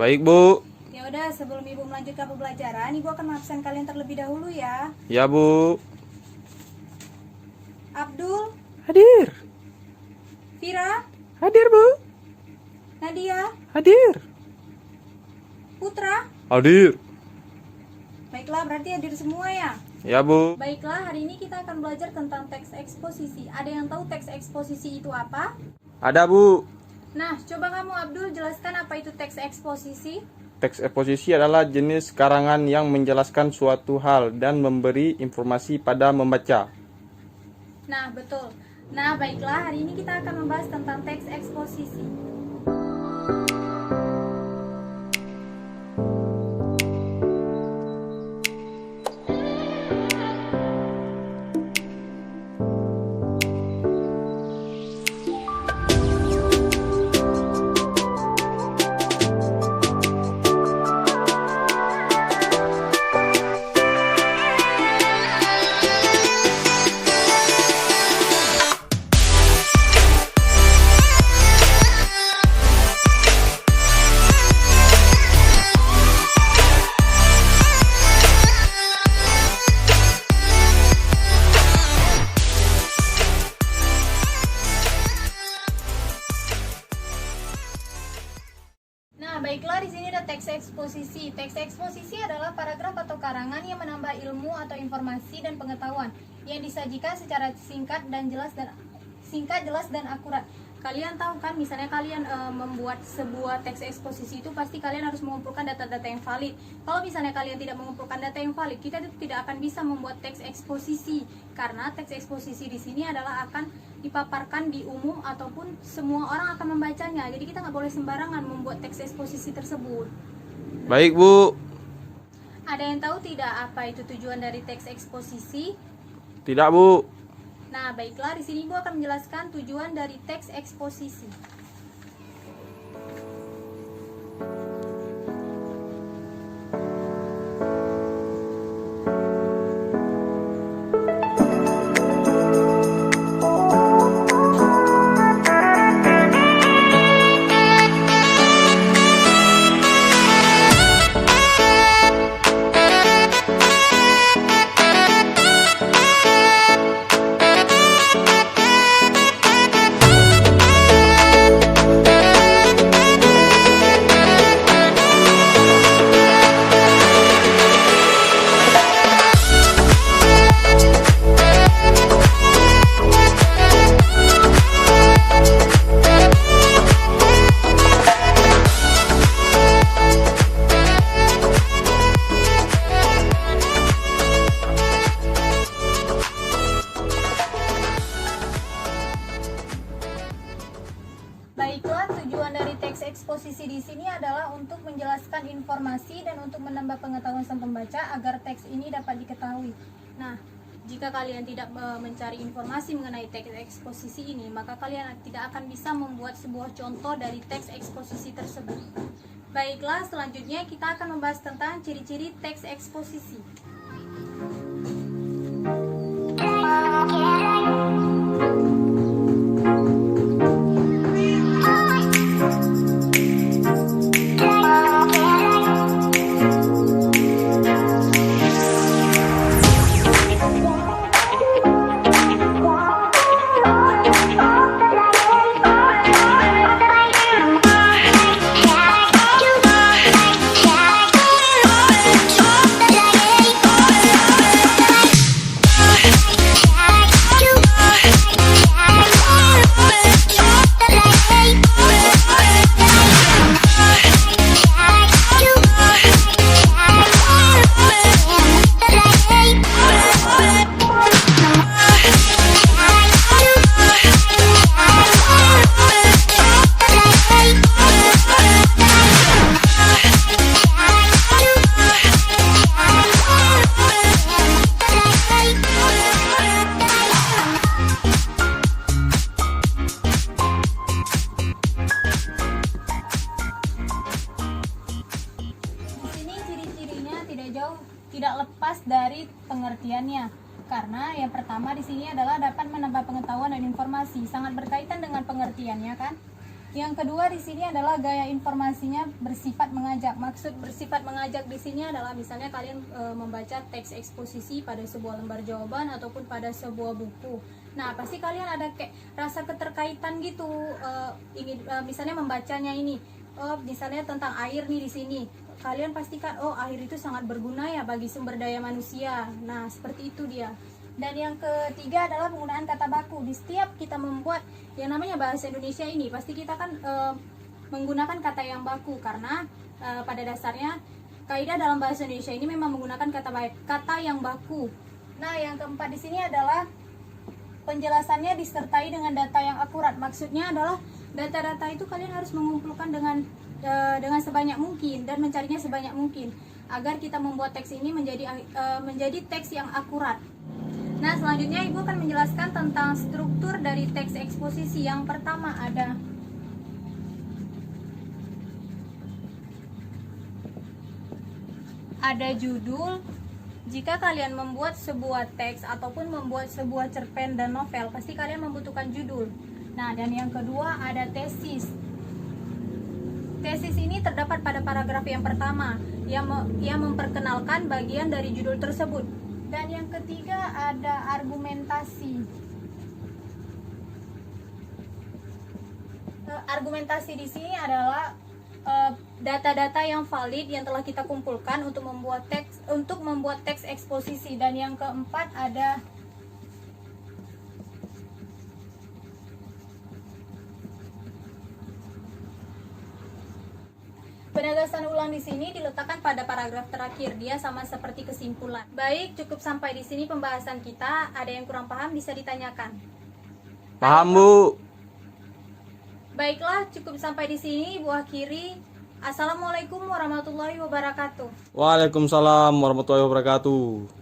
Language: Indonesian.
Baik, Bu. Ya udah, sebelum Ibu melanjutkan pembelajaran, Ibu akan mengabsen kalian terlebih dahulu ya. Ya, Bu. Abdul, Hadir. Vira, Hadir, Bu. Nadia, Hadir. Putra. Hadir. Baiklah, berarti hadir semua ya. Ya, Bu. Baiklah, hari ini kita akan belajar tentang teks eksposisi. Ada yang tahu teks eksposisi itu apa? Ada, Bu. Nah, coba kamu Abdul jelaskan apa itu teks eksposisi. Teks eksposisi adalah jenis karangan yang menjelaskan suatu hal dan memberi informasi pada membaca. Nah, betul. Nah, baiklah, hari ini kita akan membahas tentang teks eksposisi. Baiklah, di sini ada teks eksposisi. Teks eksposisi adalah paragraf atau karangan yang menambah ilmu atau informasi dan pengetahuan yang disajikan secara singkat, jelas dan akurat. Kalian tahu kan, misalnya kalian membuat sebuah teks eksposisi itu pasti kalian harus mengumpulkan data-data yang valid. Kalau misalnya kalian tidak mengumpulkan data yang valid, kita tidak akan bisa membuat teks eksposisi, karena teks eksposisi di sini adalah akan dipaparkan di umum ataupun semua orang akan membacanya. Jadi kita nggak boleh sembarangan membuat teks eksposisi tersebut. Baik, Bu. Ada yang tahu tidak apa itu tujuan dari teks eksposisi? Tidak, Bu. Nah, baiklah, di sini Ibu akan menjelaskan tujuan dari teks eksposisi. Baiklah, tujuan dari teks eksposisi di sini adalah untuk menjelaskan informasi dan untuk menambah pengetahuan sang pembaca agar teks ini dapat diketahui. Nah, jika kalian tidak mencari informasi mengenai teks eksposisi ini, maka kalian tidak akan bisa membuat sebuah contoh dari teks eksposisi tersebut. Baiklah, selanjutnya kita akan membahas tentang ciri-ciri teks eksposisi. Tidak lepas dari pengertiannya. Karena yang pertama di sini adalah dapat menambah pengetahuan dan informasi, sangat berkaitan dengan pengertiannya kan. Yang kedua di sini adalah gaya informasinya bersifat mengajak. Maksud bersifat mengajak di sini adalah misalnya kalian membaca teks eksposisi pada sebuah lembar jawaban ataupun pada sebuah buku. Nah, pasti kalian ada kayak rasa keterkaitan gitu, ingin misalnya membacanya ini. Oh, misalnya tentang air nih di sini. Kalian pastikan oh air itu sangat berguna ya bagi sumber daya manusia. Nah, seperti itu dia. Dan yang ketiga adalah penggunaan kata baku. Di setiap kita membuat yang namanya bahasa Indonesia ini, pasti kita kan menggunakan kata yang baku karena pada dasarnya kaidah dalam bahasa Indonesia ini memang menggunakan kata yang baku. Nah, yang keempat di sini adalah penjelasannya disertai dengan data yang akurat. Maksudnya adalah data-data itu kalian harus mengumpulkan dengan sebanyak mungkin dan mencarinya sebanyak mungkin agar kita membuat teks ini menjadi teks yang akurat. Nah, selanjutnya Ibu akan menjelaskan tentang struktur dari teks eksposisi. Yang pertama ada judul. Jika kalian membuat sebuah teks ataupun membuat sebuah cerpen dan novel, pasti kalian membutuhkan judul. Nah, dan yang kedua ada tesis. Tesis ini terdapat pada paragraf yang pertama yang memperkenalkan bagian dari judul tersebut. Dan yang ketiga ada argumentasi. Argumentasi di sini adalah data-data yang valid yang telah kita kumpulkan untuk membuat teks eksposisi. Dan yang keempat ada penegasan ulang. Di sini diletakkan pada paragraf terakhir, dia sama seperti kesimpulan. Baik, cukup sampai di sini pembahasan kita. Ada yang kurang paham bisa ditanyakan. Paham, Bu. Baiklah, cukup sampai di sini. Ibu akhiri. Assalamualaikum warahmatullahi wabarakatuh. Waalaikumsalam warahmatullahi wabarakatuh.